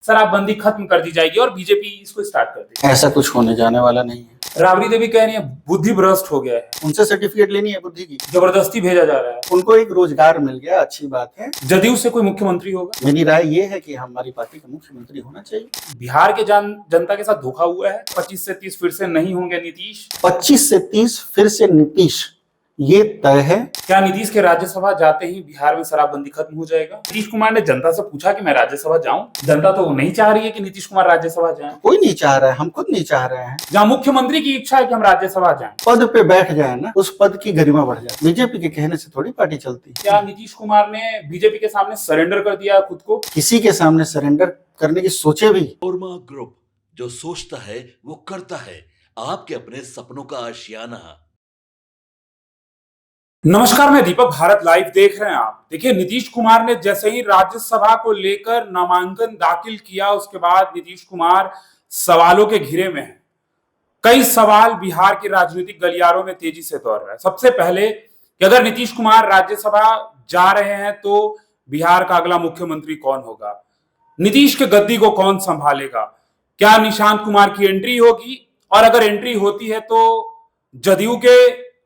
शराबबंदी खत्म कर दी जाएगी और बीजेपी इसको स्टार्ट कर देगी। ऐसा कुछ होने जाने वाला नहीं है। राबड़ी देवी कह रही है बुद्धि भ्रष्ट हो गया है, उनसे सर्टिफिकेट लेनी है बुद्धि की, जबरदस्ती भेजा जा रहा है। उनको एक रोजगार मिल गया, अच्छी बात है। जदयू से कोई मुख्यमंत्री होगा? मेरी राय ये है कि हमारी पार्टी का मुख्यमंत्री होना चाहिए। बिहार के जनता के साथ धोखा हुआ है। 25 से 30 फिर से नहीं होंगे नीतीश। 25 से 30 फिर से नीतीश, ये तय है। क्या नीतीश के राज्यसभा जाते ही बिहार में शराबबंदी खत्म हो जाएगा? नीतीश कुमार ने जनता से पूछा कि मैं राज्यसभा जाऊं। जनता तो नहीं चाह रही है कि नीतीश कुमार राज्यसभा जाएं। कोई नहीं चाह रहा है, हम खुद नहीं चाह रहे हैं। जहां मुख्यमंत्री की इच्छा है कि हम राज्यसभा जाएं, पद पे बैठ जाए ना, उस पद की गरिमा बढ़ जाए। बीजेपी के कहने से थोड़ी पार्टी चलती। क्या नीतीश कुमार ने बीजेपी के सामने सरेंडर कर दिया खुद को? किसी के सामने सरेंडर करने की सोचे भी। ओरमा ग्रुप, जो सोचता है वो करता है। आपके अपने सपनों का आशियाना। नमस्कार, मैं दीपक, भारत लाइव देख रहे हैं आप। देखिए, नीतीश कुमार ने जैसे ही राज्यसभा को लेकर नामांकन दाखिल किया, उसके बाद नीतीश कुमार सवालों के घेरे में है। कई सवाल बिहार के राजनीतिक गलियारों में तेजी से दौड़ रहे हैं। सबसे पहले कि अगर नीतीश कुमार राज्यसभा जा रहे हैं तो बिहार का अगला मुख्यमंत्री कौन होगा? नीतीश के गद्दी को कौन संभालेगा? क्या निशांत कुमार की एंट्री होगी? और अगर एंट्री होती है तो जदयू के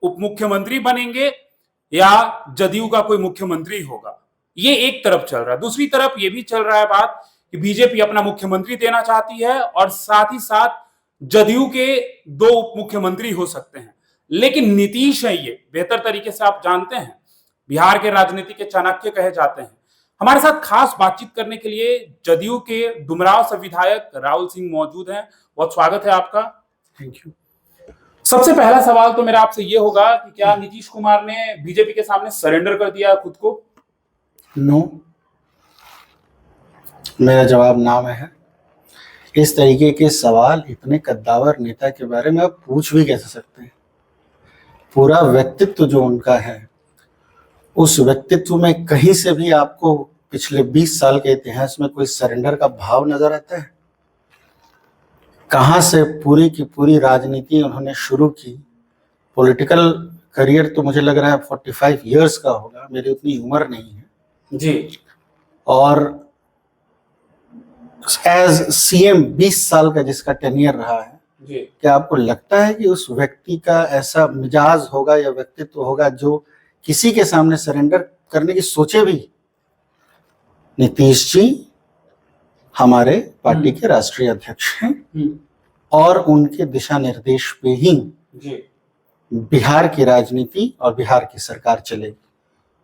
उप मुख्यमंत्री बनेंगे या जदयू का कोई मुख्यमंत्री होगा? ये एक तरफ चल रहा है। दूसरी तरफ ये भी चल रहा है बात कि बीजेपी अपना मुख्यमंत्री देना चाहती है और साथ ही साथ जदयू के 2 उप मुख्यमंत्री हो सकते हैं। लेकिन नीतीश है, ये बेहतर तरीके से आप जानते हैं, बिहार के राजनीति के चाणक्य कहे जाते हैं। हमारे साथ खास बातचीत करने के लिए जदयू के डुमरांव से विधायक राहुल सिंह मौजूद हैं। बहुत स्वागत है आपका। Thank you. सबसे पहला सवाल तो मेरा आपसे ये होगा कि क्या नीतीश कुमार ने बीजेपी के सामने सरेंडर कर दिया खुद को? नो, मेरा जवाब ना में है। इस तरीके के सवाल इतने कद्दावर नेता के बारे में आप पूछ भी कैसे सकते हैं? पूरा व्यक्तित्व जो उनका है, उस व्यक्तित्व में कहीं से भी आपको पिछले 20 साल के इतिहास में कोई सरेंडर का भाव नजर आता है? कहां से पूरी की पूरी राजनीति उन्होंने शुरू की। पॉलिटिकल करियर तो मुझे लग रहा है 45 इयर्स का होगा, मेरी उतनी उम्र नहीं है जी। और एज सीएम 20 साल का जिसका टेन्योर रहा है जी। क्या आपको लगता है कि उस व्यक्ति का ऐसा मिजाज होगा या व्यक्तित्व होगा जो किसी के सामने सरेंडर करने की सोचे भी? नीतीश जी हमारे पार्टी के राष्ट्रीय अध्यक्ष हैं और उनके दिशा निर्देश पे ही जी बिहार की राजनीति और बिहार की सरकार चलेगी।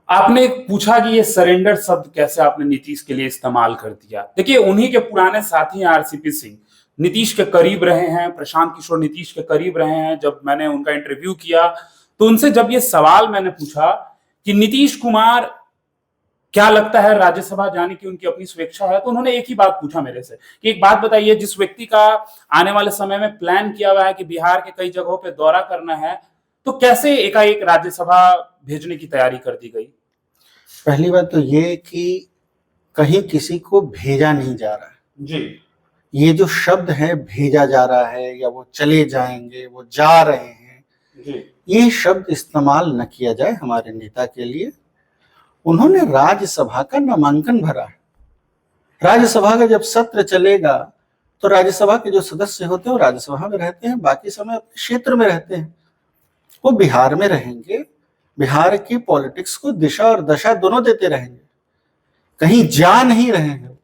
आपने पूछा कि ये सरेंडर शब्द कैसे आपने नीतीश के लिए इस्तेमाल कर दिया। देखिए, उन्हीं के पुराने साथी आरसीपी सिंह नीतीश के करीब रहे हैं, प्रशांत किशोर नीतीश के करीब रहे हैं। जब मैंने उनका इंटरव्यू किया तो उनसे जब ये सवाल मैंने पूछा कि नीतीश कुमार क्या लगता है राज्यसभा जाने की उनकी अपनी स्वेच्छा है, तो उन्होंने एक ही बात पूछा मेरे से कि एक बात बताइए, जिस व्यक्ति का आने वाले समय में प्लान किया हुआ है कि बिहार के कई जगहों पे दौरा करना है, तो कैसे एकाएक राज्यसभा भेजने की तैयारी कर दी गई? पहली बात तो ये कि कहीं किसी को भेजा नहीं जा रहा है जी। ये जो शब्द है भेजा जा रहा है या वो चले जाएंगे, वो जा रहे हैं जी। ये शब्द इस्तेमाल न किया जाए हमारे नेता के लिए। उन्होंने राज्यसभा का नामांकन भरा है। राज्यसभा का जब सत्र चलेगा तो राज्यसभा के जो सदस्य होते हैं वो राज्यसभा में रहते हैं, बाकी समय अपने क्षेत्र में रहते हैं। वो बिहार में रहेंगे, बिहार की पॉलिटिक्स को दिशा और दशा दोनों देते रहेंगे, कहीं जा नहीं रहे हैं।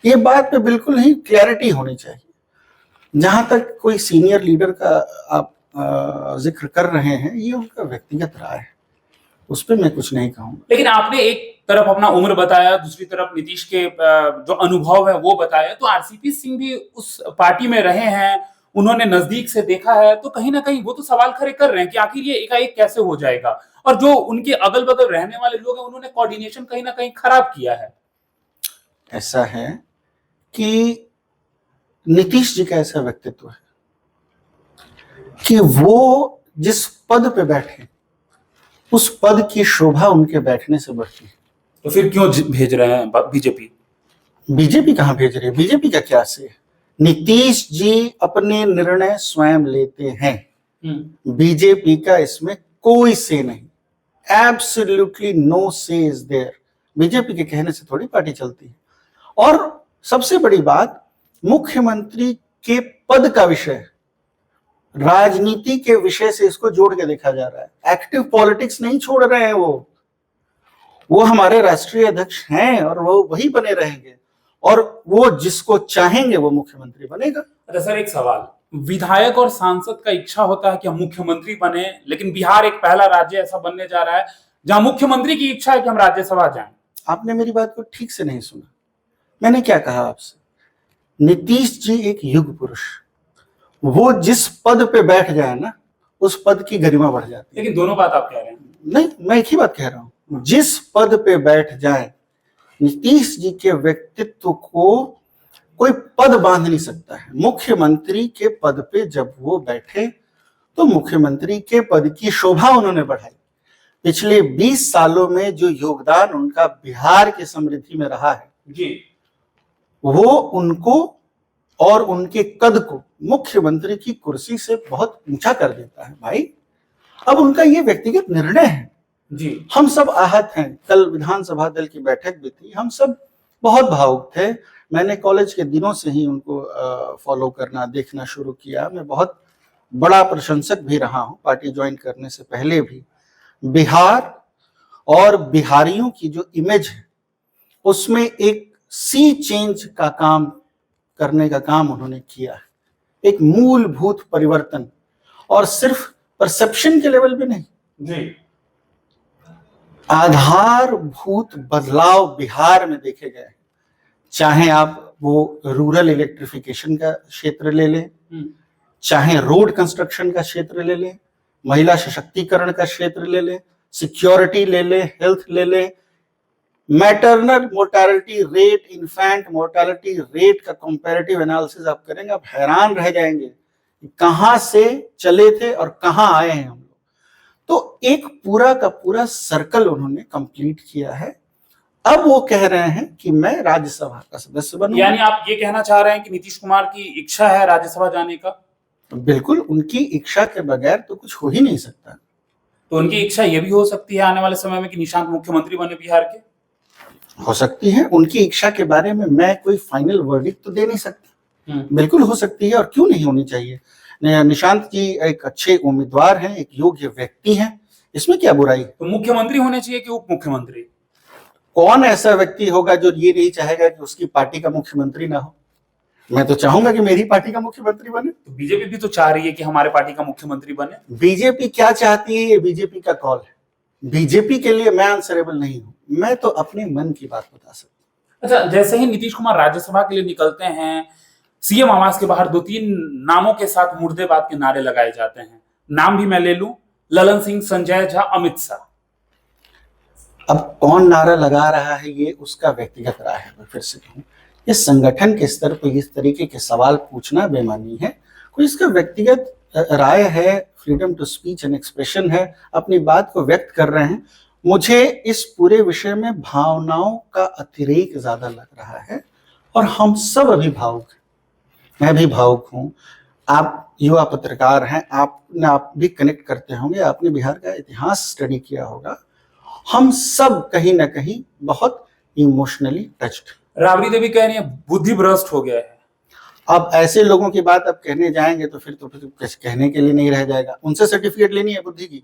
ये बात पे बिल्कुल ही क्लैरिटी होनी चाहिए। जहां तक कोई सीनियर लीडर का आप जिक्र कर रहे हैं, ये उनका व्यक्तिगत राय है, उस पर मैं कुछ नहीं कहूंगा। लेकिन आपने एक तरफ अपना उम्र बताया, दूसरी तरफ नीतीश के जो अनुभव है वो बताया। तो आरसीपी सिंह भी उस पार्टी में रहे हैं, उन्होंने नजदीक से देखा है, तो कहीं ना कहीं वो तो सवाल खड़े कर रहे हैं कि आखिर ये एकाएक कैसे हो जाएगा। और जो उनके अगल बगल रहने वाले लोग हैं, उन्होंने कोऑर्डिनेशन कहीं ना कहीं खराब किया है। ऐसा है कि नीतीश जी का ऐसा व्यक्तित्व है कि वो जिस पद पे बैठे उस पद की शोभा उनके बैठने से बढ़ती है। तो फिर क्यों भेज रहे हैं बीजेपी? बीजेपी कहां भेज रही है? बीजेपी का क्या से है? नीतीश जी अपने निर्णय स्वयं लेते हैं, बीजेपी का इसमें कोई से नहीं। एब्सोल्युटली नो से इज देयर। बीजेपी के कहने से थोड़ी पार्टी चलती है। और सबसे बड़ी बात, मुख्यमंत्री के पद का विषय राजनीति के विषय से इसको जोड़ के देखा जा रहा है। एक्टिव पॉलिटिक्स नहीं छोड़ रहे हैं वो हमारे राष्ट्रीय अध्यक्ष हैं और वो वही बने रहेंगे और वो जिसको चाहेंगे वो मुख्यमंत्री बनेगा। अच्छा सर, एक सवाल, विधायक और सांसद का इच्छा होता है कि हम मुख्यमंत्री बने, लेकिन बिहार एक पहला राज्य ऐसा बनने जा रहा है जहां मुख्यमंत्री की इच्छा है कि हम राज्यसभा जाएं। आपने मेरी बात को ठीक से नहीं सुना। मैंने क्या कहा आपसे? नीतीश जी एक युग पुरुष, वो जिस पद पे बैठ जाए ना उस पद की गरिमा बढ़ जाती है। लेकिन दोनों बात आप कह रहे हैं। नहीं, मैं एक ही बात कह रहा हूं, जिस पद पे बैठ जाए, नीतीश जी के व्यक्तित्व को कोई पद बांध नहीं सकता है। मुख्यमंत्री के पद पे जब वो बैठे तो मुख्यमंत्री के पद की शोभा उन्होंने बढ़ाई। पिछले 20 सालों में जो योगदान उनका बिहार की समृद्धि में रहा है जी, वो उनको और उनके कद को मुख्यमंत्री की कुर्सी से बहुत ऊंचा कर देता है भाई। अब उनका ये व्यक्तिगत निर्णय है जी। हम सब आहत हैं। कल विधानसभा दल की बैठक भी थी, हम सब बहुत भावुक थे। मैंने कॉलेज के दिनों से ही उनको फॉलो करना, देखना शुरू किया। मैं बहुत बड़ा प्रशंसक भी रहा हूं पार्टी ज्वाइन करने से पहले भी। बिहार और बिहारियों की जो इमेज है उसमें एक सी चेंज का काम करने का काम उन्होंने किया है, एक मूलभूत परिवर्तन, और सिर्फ परसेप्शन के लेवल पे नहीं जी, आधारभूत बदलाव बिहार में देखे गए। चाहे आप वो रूरल इलेक्ट्रिफिकेशन का क्षेत्र ले लें, चाहे रोड कंस्ट्रक्शन का क्षेत्र ले लें, महिला सशक्तिकरण का क्षेत्र ले लें, सिक्योरिटी ले लें, हेल्थ ले लें, maternal mortality rate, infant mortality rate का कंपैरेटिव एनालिसिस आप करेंगे, आप हैरान रह जाएंगे कहां से चले थे और कहां आए हैं हम लोग। तो एक पूरा का पूरा सर्कल उन्होंने कंप्लीट किया है। अब वो कह रहे हैं कि मैं राज्यसभा का सदस्य बनूंगा। यानी आप ये कहना चाह रहे हैं कि नीतीश कुमार की इच्छा है राज्यसभा जाने का? बिल्कुल, उनकी इच्छा के बगैर तो कुछ हो ही नहीं सकता। तो उनकी इच्छा ये भी हो सकती है आने वाले समय में कि निशांत मुख्यमंत्री बने बिहार के? हो सकती है। उनकी इच्छा के बारे में मैं कोई फाइनल वर्डिक्ट तो दे नहीं सकता। बिल्कुल हो सकती है, और क्यों नहीं होनी चाहिए। निशांत जी एक अच्छे उम्मीदवार हैं, एक योग्य व्यक्ति हैं, इसमें क्या बुराई है। तो मुख्यमंत्री होने चाहिए कि उप मुख्यमंत्री? कौन ऐसा व्यक्ति होगा जो ये नहीं चाहेगा कि उसकी पार्टी का मुख्यमंत्री ना हो? मैं तो चाहूंगा कि मेरी पार्टी का मुख्यमंत्री बने। तो बीजेपी भी तो चाह रही है कि हमारे पार्टी का मुख्यमंत्री बने। बीजेपी क्या चाहती है ये बीजेपी का कॉल है। बीजेपी के लिए मैं आंसरेबल नहीं हूं, मैं तो अपने मन की बात बता सकता हूं। अच्छा, जैसे ही नीतीश कुमार राज्यसभा के लिए निकलते हैं, सीएम आवास के बाहर 2-3 नामों के साथ मुर्देबाद के नारे लगाए जाते हैं। नाम भी मैं ले लूं, ललन सिंह, संजय झा, अमित शाह। अब कौन नारा लगा रहा है ये उसका व्यक्तिगत राय है। मैं फिर से कहूं, इस संगठन के स्तर पर इस तरीके के सवाल पूछना बेमानी है। कोई इसका व्यक्तिगत राय है, freedom to speech and expression है, अपनी बात को व्यक्त कर रहे हैं। मुझे इस पूरे विषय में भावनाओं का अतिरेक ज्यादा लग रहा है और हम सब अभी भावुक हैं। मैं भी भावुक हूं। आप युवा पत्रकार हैं, आप भी कनेक्ट करते होंगे, आपने बिहार का इतिहास स्टडी किया होगा। हम सब कहीं ना कहीं बहुत इमोशनली टच्ड। राबड़ी देवी कह रही है बुद्धि भ्रष्ट हो गया है। अब ऐसे लोगों की बात अब कहने जाएंगे तो फिर कहने के लिए नहीं रह जाएगा। उनसे सर्टिफिकेट लेनी है बुद्धि की।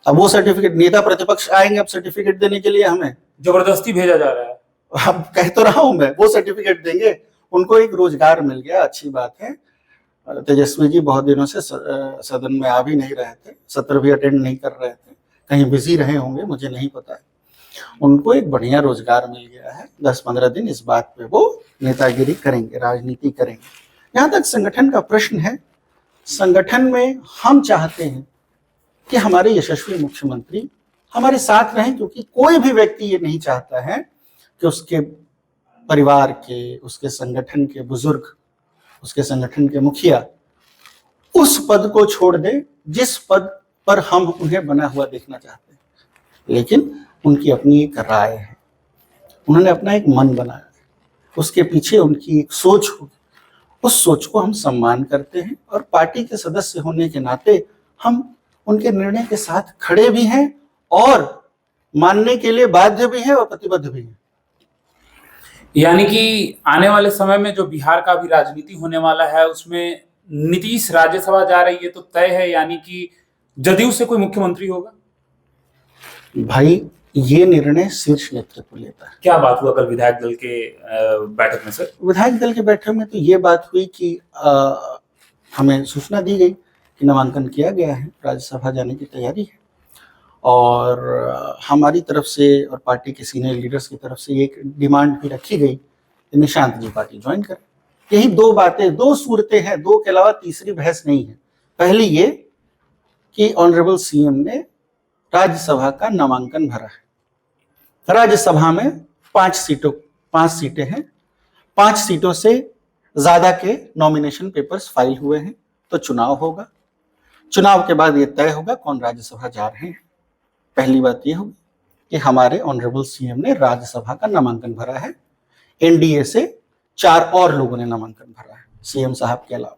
अब वो सर्टिफिकेट, नेता प्रतिपक्ष आएंगे अब सर्टिफिकेट देने के लिए, हमें जबरदस्ती भेजा जा रहा है। अब कह तो रहा हूं मैं, वो सर्टिफिकेट देंगे। उनको एक रोजगार मिल गया, अच्छी बात है। तेजस्वी जी बहुत दिनों से सदन में आ भी नहीं रहे थे, सत्र भी अटेंड नहीं कर रहे थे, कहीं बिजी रहे होंगे, मुझे नहीं पता है। उनको एक बढ़िया रोजगार मिल गया है। 10-15 दिन इस बात पे वो नेतागिरी करेंगे, राजनीति करेंगे। जहां तक संगठन का प्रश्न है, संगठन में हम चाहते हैं कि हमारे यशस्वी मुख्यमंत्री हमारे साथ रहें, क्योंकि कोई भी व्यक्ति ये नहीं चाहता है कि उसके परिवार के, उसके संगठन के बुजुर्ग, उसके संगठन के मुखिया उस पद को छोड़ दे जिस पद पर हम उन्हें बना हुआ देखना चाहते हैं। लेकिन उनकी अपनी एक राय है, उन्होंने अपना एक मन बनाया है, उसके पीछे उनकी एक सोच होगी। उस सोच को हम सम्मान करते हैं और पार्टी के सदस्य होने के नाते हम उनके निर्णय के साथ खड़े भी हैं और मानने के लिए बाध्य भी हैं और प्रतिबद्ध भी हैं। यानी कि आने वाले समय में जो बिहार का भी राजनीति होने वाला है उसमें नीतीश राज्यसभा जा रही है तो तय है, यानी कि जदयू से कोई मुख्यमंत्री होगा। भाई ये निर्णय शीर्ष नेतृत्व लेता है। क्या बात हुआ कल विधायक दल के बैठक में सर? विधायक दल के बैठक में तो ये बात हुई कि हमें सूचना दी गई कि नामांकन किया गया है, राज्यसभा जाने की तैयारी है, और हमारी तरफ से और पार्टी के सीनियर लीडर्स की तरफ से एक डिमांड भी रखी गई कि निशांत जी पार्टी ज्वाइन करें। यही दो बातें, दो सूरतें हैं, दो के अलावा तीसरी बहस नहीं है। पहली ये कि ऑनरेबल सीएम ने राज्यसभा का नामांकन भरा है। राज्यसभा में 5 सीटें हैं, 5 सीटों से ज्यादा के नॉमिनेशन पेपर्स फाइल हुए हैं, तो चुनाव होगा। चुनाव के बाद ये तय होगा कौन राज्यसभा जा रहे हैं। पहली बात ये होगी कि हमारे ऑनरेबल सीएम ने राज्यसभा का नामांकन भरा है। एनडीए से 4 और लोगों ने नामांकन भरा है, सीएम साहब के अलावा।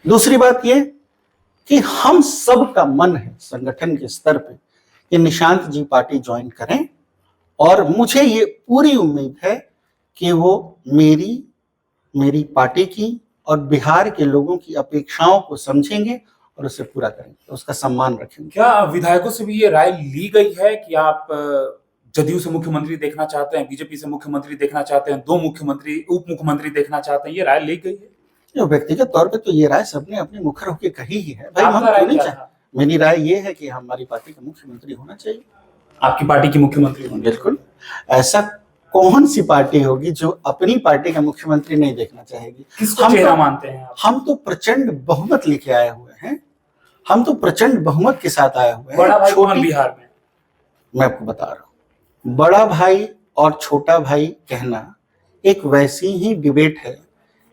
दूसरी बात ये कि हम सब का मन है संगठन के स्तर पे कि निशांत जी पार्टी ज्वाइन करें, और मुझे ये पूरी उम्मीद है कि वो मेरी पार्टी की और बिहार के लोगों की अपेक्षाओं को समझेंगे और उसे पूरा करेंगे, तो उसका सम्मान रखेंगे। क्या विधायकों से भी ये राय ली गई है कि आप जदयू से मुख्यमंत्री देखना चाहते हैं, बीजेपी से मुख्यमंत्री देखना चाहते हैं, 2 मुख्यमंत्री उप मुख्यमंत्री देखना चाहते हैं, ये राय ली गई है? व्यक्तिगत तौर पे तो ये राय सबने अपने मुखर होकर कही ही है। भाई आपका राय क्या था? मेरी राय ये है कि हमारी पार्टी का मुख्यमंत्री होना चाहिए। आपकी पार्टी की मुख्यमंत्री होना? बिल्कुल। ऐसा कौन सी पार्टी होगी जो अपनी पार्टी का मुख्यमंत्री नहीं देखना चाहेगी? किसको चेहरा मानते हैं आप? हम तो प्रचंड बहुमत लेके आए हुए हैं, हम तो प्रचंड बहुमत के साथ आए हुए हैं। बड़ा भाई कौन बिहार में? मैं आपको बता रहा हूँ, बड़ा भाई और छोटा भाई कहना एक वैसी ही डिबेट है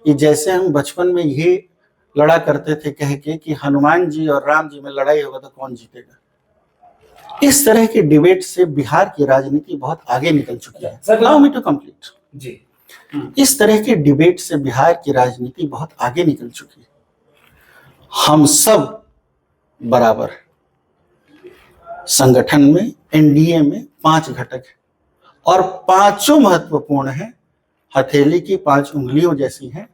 कि जैसे हम बचपन में ये लड़ा करते थे कह के कि हनुमान जी और राम जी में लड़ाई होगा तो कौन जीतेगा। इस तरह के डिबेट से बिहार की राजनीति बहुत आगे निकल चुकी है। Allow me to complete जी। इस तरह के डिबेट से बिहार की राजनीति बहुत आगे निकल चुकी है। हम सब बराबर संगठन में, एनडीए में 5 घटक है और 5 महत्वपूर्ण है। हथेली की 5 उंगलियों जैसी हैं।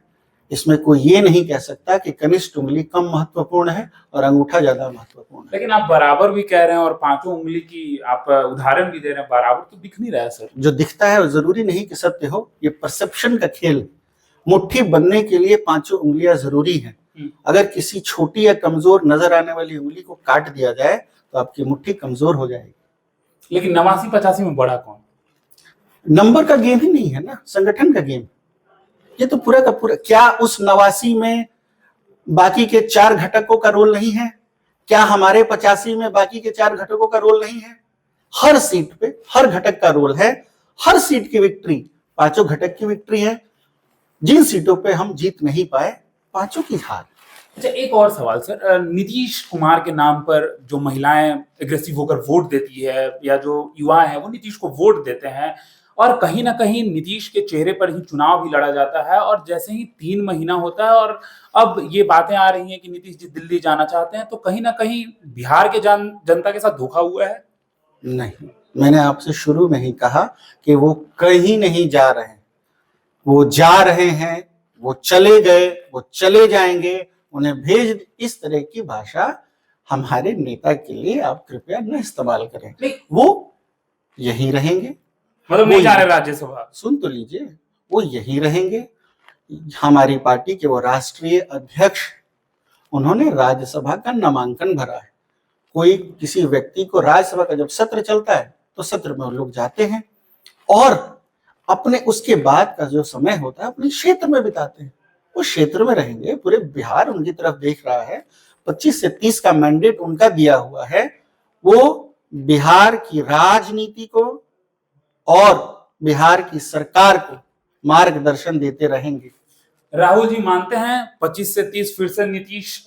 इसमें कोई ये नहीं कह सकता कि कनिष्ठ उंगली कम महत्वपूर्ण है और अंगूठा ज्यादा महत्वपूर्ण है। लेकिन आप बराबर भी कह रहे हैं और 5 उंगली की आप उदाहरण भी दे रहे हैं, बराबर तो दिख नहीं रहा है सर। जो दिखता है वो जरूरी नहीं कि सत्य हो, ये परसेप्शन का खेल है। मुट्ठी बनने के लिए 5 उंगलियां जरूरी हैं। अगर किसी छोटी या कमजोर नजर आने वाली उंगली को काट दिया जाए तो आपकी मुट्ठी कमजोर हो जाएगी। लेकिन 89-85 में बड़ा कौन? नंबर का गेम ही नहीं है ना, संगठन का गेम। ये तो पूरा का पूरा, क्या उस 89 में बाकी के 4 घटकों का रोल नहीं है? क्या हमारे 85 में बाकी के 4 घटकों का रोल नहीं है? हर सीट पे हर घटक का रोल है। हर सीट की विक्ट्री 5 घटक की विक्ट्री है। जिन सीटों पे हम जीत नहीं पाए, 5 की हार। अच्छा, एक और सवाल सर, नीतीश कुमार के नाम पर जो महिलाएं एग्रेसिव होकर वोट देती है या जो युवा हैं वो नीतीश को वोट देते हैं, और कहीं ना कहीं नीतीश के चेहरे पर ही चुनाव भी लड़ा जाता है, और जैसे ही 3 महीना होता है और अब ये बातें आ रही हैं कि नीतीश जी दिल्ली जाना चाहते हैं, तो कहीं ना कहीं बिहार के जनता के साथ धोखा हुआ है? नहीं, मैंने आपसे शुरू में ही कहा कि वो कहीं नहीं जा रहे हैं। वो जा रहे हैं, वो चले गए, वो चले जाएंगे, उन्हें भेज। इस तरह की भाषा हमारे नेता के लिए आप कृपया न इस्तेमाल करें। वो यहीं रहेंगे, मतलब नहीं जा रहे राज्यसभा? सुन तो लीजिए, वो यहीं रहेंगे। हमारी पार्टी के वो राष्ट्रीय अध्यक्ष, उन्होंने राज्यसभा का नामांकन भरा है। कोई किसी व्यक्ति को राज्यसभा का जब सत्र चलता है तो सत्र में लोग जाते हैं और अपने उसके बाद का जो समय होता है अपने क्षेत्र में बिताते हैं। वो क्षेत्र में रहेंगे, पूरे बिहार उनकी तरफ देख रहा है। 25 से 30 का मैंडेट उनका दिया हुआ है। वो बिहार की राजनीति को और बिहार की सरकार को मार्गदर्शन देते रहेंगे। राहुल जी मानते हैं 25 से 30 फिर से नीतीश?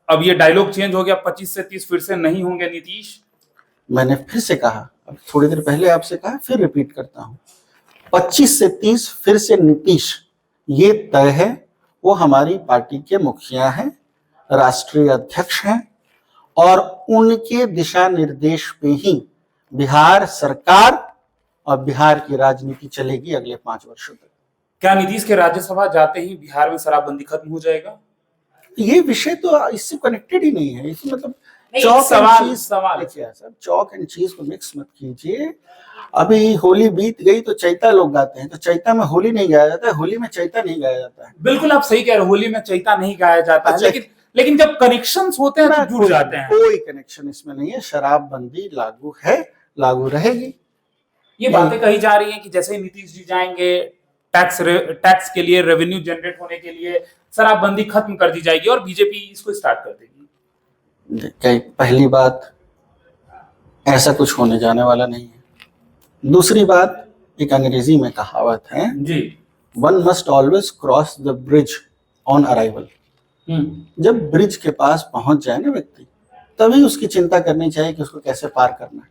अब ये डायलॉग चेंज हो गया, 25 से 30 फिर से नहीं होंगे नीतीश? मैंने फिर से कहा, अब थोड़ी देर पहले आपसे कहा, फिर रिपीट करता हूं, 25 से 30 फिर से नीतीश, ये तय है। वो हमारी पार्टी के मुखिया हैं, राष्ट्रीय अध्यक्ष हैं, और उनके दिशा निर्देश पे ही बिहार सरकार और बिहार की राजनीति चलेगी अगले 5 वर्षों तक। क्या नीतीश के राज्यसभा जाते ही बिहार में शराबबंदी खत्म हो जाएगा? ये विषय तो इससे कनेक्टेड ही नहीं है। इसमें मतलब नहीं, चौक सवाल एंड चीज, सवाल देखिए सर, चौक एंड चीज को मिक्स मत कीजिए। अभी होली बीत गई तो चैता लोग गाते हैं, तो चैता में होली नहीं गाया जाता है, होली में चैता नहीं गाया जाता है। बिल्कुल आप सही कह रहे हो, होली में चैता नहीं गाया जाता है, अच्छा। लेकिन जब कनेक्शंस होते हैं तो जुड़ जाते हैं। कोई कनेक्शन इसमें नहीं है। शराबबंदी लागू है, लागू रहेगी। ये बातें कही जा रही हैं कि जैसे ही नीतीश जी जाएंगे टैक्स के लिए, रेवेन्यू जनरेट होने के लिए शराबबंदी खत्म कर दी जाएगी और बीजेपी इसको स्टार्ट कर देगी। पहली बात, ऐसा कुछ होने जाने वाला नहीं है। दूसरी बात, एक अंग्रेजी में कहावत है जी, one must always cross the bridge on arrival. जब ब्रिज के पास पहुंच जाए ना व्यक्ति, तभी उसकी चिंता करनी चाहिए कि उसको कैसे पार करना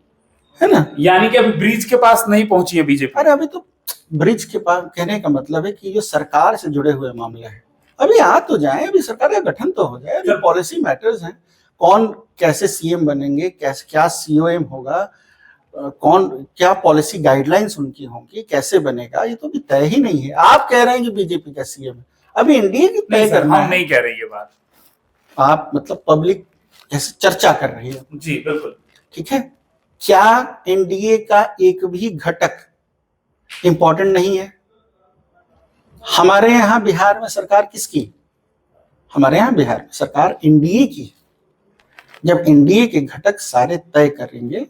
है ना। यानी कि अभी ब्रिज के पास नहीं पहुंची है बीजेपी। अरे अभी तो ब्रिज के पास, कहने का मतलब है कि जो सरकार से जुड़े हुए मामले हैं अभी आ तो जाए, अभी सरकार का गठन तो हो जाए, अभी पॉलिसी मैटर्स हैं। कौन कैसे सीएम बनेंगे, कैसे क्या सीओएम होगा, कौन क्या पॉलिसी गाइडलाइंस उनकी होंगी, कैसे बनेगा, ये तो अभी तय ही नहीं है। आप कह रहे हैं कि बीजेपी का सीएम है, अभी एनडीए की तय करना है। हम नहीं कह रहे ये बात, आप मतलब पब्लिक ऐसे चर्चा कर रही है। जी बिल्कुल ठीक है। क्या एनडीए का एक भी घटक इंपॉर्टेंट नहीं है? हमारे यहाँ बिहार में सरकार किसकी? हमारे यहाँ बिहार में सरकार एनडीए की। जब एनडीए के घटक सारे तय करेंगे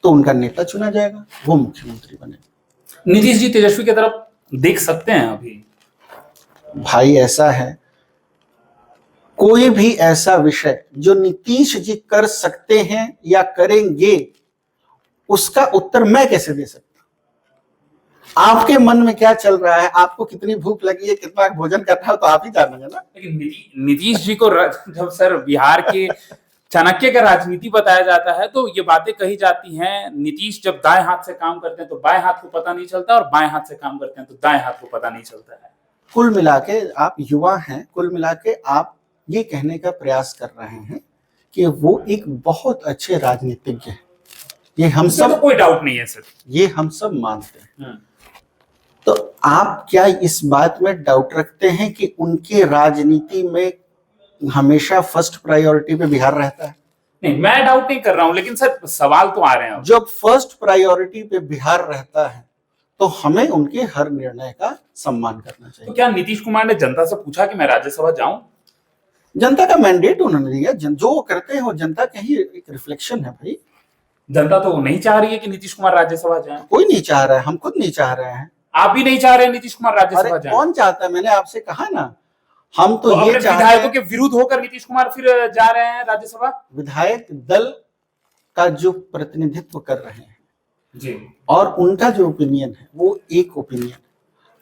तो उनका नेता चुना जाएगा, वो मुख्यमंत्री बनेगा। नीतीश जी तेजस्वी की तरफ देख सकते हैं अभी? भाई ऐसा है, कोई भी ऐसा विषय जो नीतीश जी कर सकते हैं या करेंगे, उसका उत्तर मैं कैसे दे सकता? आपके मन में क्या चल रहा है, आपको कितनी भूख लगी है, कितना भोजन करना है, तो आप ही जानेंगे ना। लेकिन नीतीश जी को जब सर बिहार के चाणक्य का राजनीति बताया जाता है तो ये बातें कही जाती हैं, नीतीश जब दाएं हाथ से काम करते हैं तो बाएं हाथ को पता नहीं चलता, और बाएं हाथ से काम करते हैं तो दाएं हाथ को पता नहीं चलता है। कुल मिला के आप युवा हैं, कुल मिला के आप ये कहने का प्रयास कर रहे हैं कि वो एक बहुत अच्छे राजनीतिज्ञ हैं। ये हम सब, तो कोई डाउट नहीं है सर, ये हम सब मानते हैं। तो आप क्या इस बात में डाउट रखते हैं कि उनके राजनीति में हमेशा फर्स्ट प्रायोरिटी पे बिहार रहता है? नहीं, मैं डाउट नहीं कर रहा हूं, लेकिन सर सवाल तो आ रहे हैं। जब फर्स्ट प्रायोरिटी पे बिहार रहता है तो हमें उनके हर निर्णय का सम्मान करना चाहिए। तो क्या नीतीश कुमार ने जनता से पूछा कि मैं राज्यसभा जाऊं? जनता का मैंडेट उन्होंने दिया, जो वो करते हैं वो जनता का ही एक रिफ्लेक्शन है भाई। जनता तो नहीं चाह रही है कि नीतीश कुमार राज्यसभा जाए। कोई नहीं चाह रहा है, हम खुद नहीं चाह रहे हैं। आप भी नहीं चाह रहे हैं नीतीश कुमार राज्यसभा जाए? कौन चाहता है? मैंने आपसे कहा ना, हम तो ये विधायकों के विरुद्ध होकर नीतीश कुमार फिर जा रहे हैं राज्यसभा। विधायक दल का जो प्रतिनिधित्व कर रहे हैं जी, और उनका जो ओपिनियन है वो एक ओपिनियन,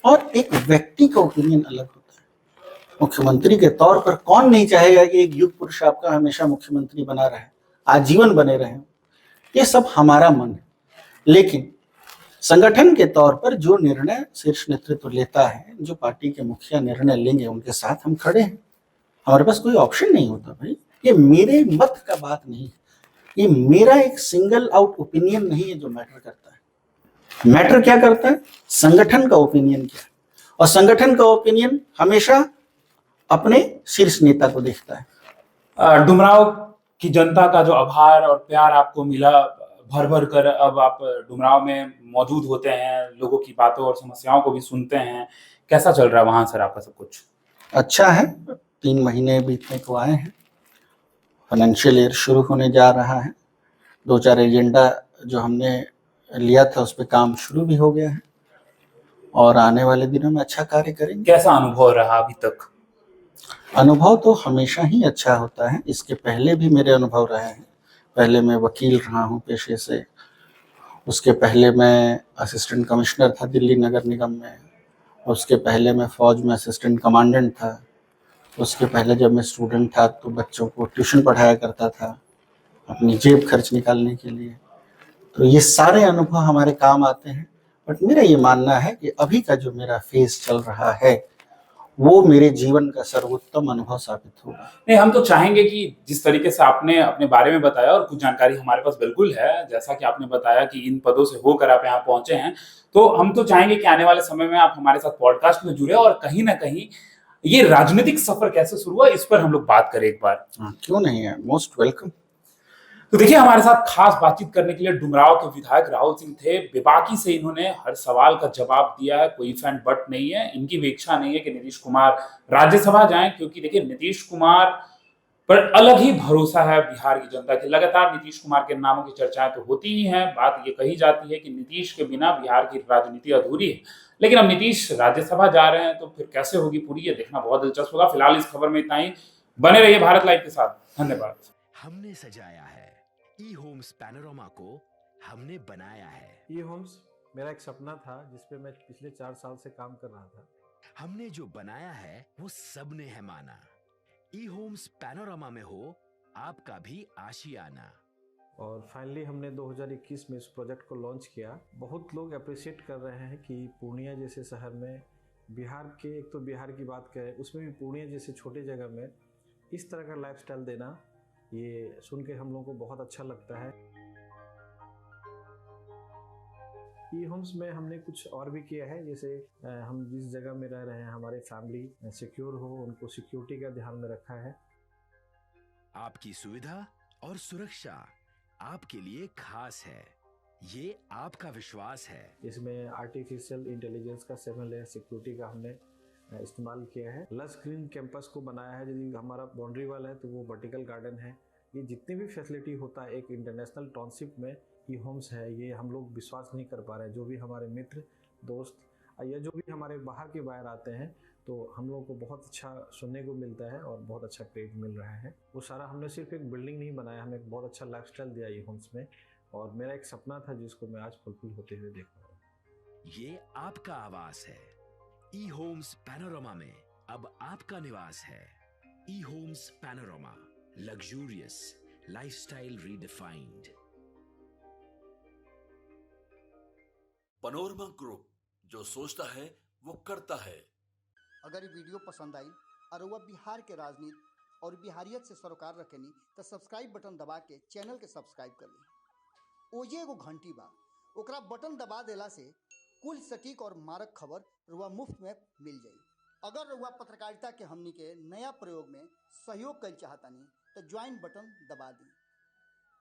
और एक व्यक्ति का ओपिनियन अलग होता है। मुख्यमंत्री के तौर पर कौन नहीं चाहेगा कि एक युग पुरुष आपका हमेशा मुख्यमंत्री बना रहे, आजीवन बने रहे? ये सब हमारा मन है, लेकिन संगठन के तौर पर जो निर्णय शीर्ष नेतृत्व लेता है, जो पार्टी के मुखिया निर्णय लेंगे, उनके साथ हम खड़े हैं। हमारे पास कोई ऑप्शन नहीं होता भाई। ये मेरे मत का बात नहीं है, ये मेरा एक सिंगल आउट ओपिनियन नहीं है जो मैटर करता है। मैटर क्या करता है? संगठन का ओपिनियन क्या है, और संगठन का ओपिनियन हमेशा अपने शीर्ष नेता को देखता है। डुमराव की जनता का जो आभार और प्यार आपको मिला, भर भर कर अब आप डुमराव में मौजूद होते हैं, लोगों की बातों और समस्याओं को भी सुनते हैं, कैसा चल रहा है वहां सर आपका सब कुछ? अच्छा है, 3 महीने बीतने को आए हैं, फाइनेंशियल ईयर शुरू होने जा रहा है। 2-4 एजेंडा जो हमने लिया था उस पर काम शुरू भी हो गया है, और आने वाले दिनों में अच्छा कार्य करेंगे। कैसा अनुभव रहा अभी तक? अनुभव तो हमेशा ही अच्छा होता है, इसके पहले भी मेरे अनुभव रहे हैं। पहले मैं वकील रहा हूँ पेशे से, उसके पहले मैं असिस्टेंट कमिश्नर था दिल्ली नगर निगम में, उसके पहले मैं फौज में असिस्टेंट कमांडेंट था, उसके पहले जब मैं स्टूडेंट था तो बच्चों को ट्यूशन पढ़ाया करता था अपनी जेब खर्च निकालने के लिए। तो ये सारे अनुभव हमारे काम आते हैं। बट मेरा ये मानना है कि अभी का जो मेरा फेज चल रहा है वो मेरे जीवन का सर्वोत्तम अनुभव साबित होगा। नहीं, हम तो चाहेंगे कि जिस तरीके से आपने अपने बारे में बताया और कुछ जानकारी हमारे पास बिल्कुल है, जैसा कि आपने बताया कि इन पदों से होकर आप यहाँ पहुँचे हैं, तो हम तो चाहेंगे कि आने वाले समय में आप हमारे साथ पॉडकास्ट में जुड़े और कहीं न कहीं ये राजनीतिक सफ़र कैसे शुरू हुआ, इस पर हम लोग बात करें एक बार। हाँ, क्यों नहीं है, मोस्ट वेलकम। तो देखिए हमारे साथ खास बातचीत करने के लिए डुमरांव के विधायक राहुल सिंह थे। बेबाकी से इन्होंने हर सवाल का जवाब दिया है, कोई इफ एंड बट नहीं है। इनकी भी इच्छा नहीं है कि नीतीश कुमार राज्यसभा जाएं, क्योंकि देखिए नीतीश कुमार पर अलग ही भरोसा है बिहार की जनता की। लगातार नीतीश कुमार के नामों की चर्चाएं तो होती ही हैं। बात ये कही जाती है कि नीतीश के बिना बिहार की राजनीति अधूरी है। लेकिन अब नीतीश राज्यसभा जा रहे हैं, तो फिर कैसे होगी पूरी, ये देखना बहुत दिलचस्प होगा। फिलहाल इस खबर में इतना ही। बने रहिए भारत लाइव के साथ। धन्यवाद। हमने सजाया है ई होम्स पैनोरामा को, हमने बनाया है। ई होम्स मेरा एक सपना था जिस पे मैं पिछले 4 साल से काम कर रहा था। हमने जो बनाया है वो सबने है माना। ई होम्स पैनोरामा में हो आपका भी आशियाना। और फाइनली हमने 2021 में इस प्रोजेक्ट को लॉन्च किया। बहुत लोग अप्रिशिएट कर रहे हैं कि पूर्णिया जैसे शहर में, बिहार के, एक तो बिहार की बात करें उसमें भी पूर्णिया जैसे छोटे जगह में इस तरह का लाइफस्टाइल देना, ये सुन के हम लोगों को बहुत अच्छा लगता है। ई होम्स में हमने कुछ और भी किया है, जैसे हम जिस जगह में रह रहे हैं हमारे फैमिली सिक्योर हो, उनको सिक्योरिटी का ध्यान में रखा है। आपकी सुविधा और सुरक्षा आपके लिए खास है, ये आपका विश्वास है। इसमें आर्टिफिशियल इंटेलिजेंस का 7 लेयर सिक्योरिटी का हमने इस्तेमाल किया है। लस ग्रीन कैंपस को बनाया है। यदि हमारा बाउंड्री वाल है तो वो वर्टिकल गार्डन है। ये जितनी भी फैसिलिटी होता है एक इंटरनेशनल टाउनशिप में ई होम्स है, ये हम लोग विश्वास नहीं कर पा रहे हैं। जो भी हमारे मित्र दोस्त या जो भी हमारे बाहर के बाहर आते हैं, तो हम लोगों को बहुत अच्छा सुनने को मिलता है और बहुत अच्छा क्रेडिट मिल रहा है। वो सारा हमने सिर्फ एक बिल्डिंग नहीं बनाया, हमें एक बहुत अच्छा लाइफस्टाइल दिया ई होम्स में, और मेरा एक सपना था जिसको मैं आज फुलफिल होते हुए देख रहा हूँ। ये आपका आवास है। ई होम्स पैनोरामा में अब आपका निवास है। E homes Panorama, luxurious lifestyle redefined. Panorama group, जो सोचता है वो करता है। अगर ये वीडियो पसंद आई और वह बिहार के राजनीति और बिहारियत से सरोकार रखेनी तो सब्सक्राइब बटन दबा के चैनल के सब्सक्राइब कर ली। ओजे एगो घंटी बा, ओकरा बटन दबा देला से कुल सटीक और मारक खबर रुआ मुफ्त में मिल जाई। अगर रुआ पत्रकारिता के हमनी के नया प्रयोग में सहयोग कर चाहतानी तो ज्वाइन बटन दबा दी।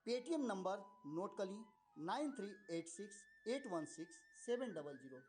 पेटीएम नंबर नोट कर ली 9386816700।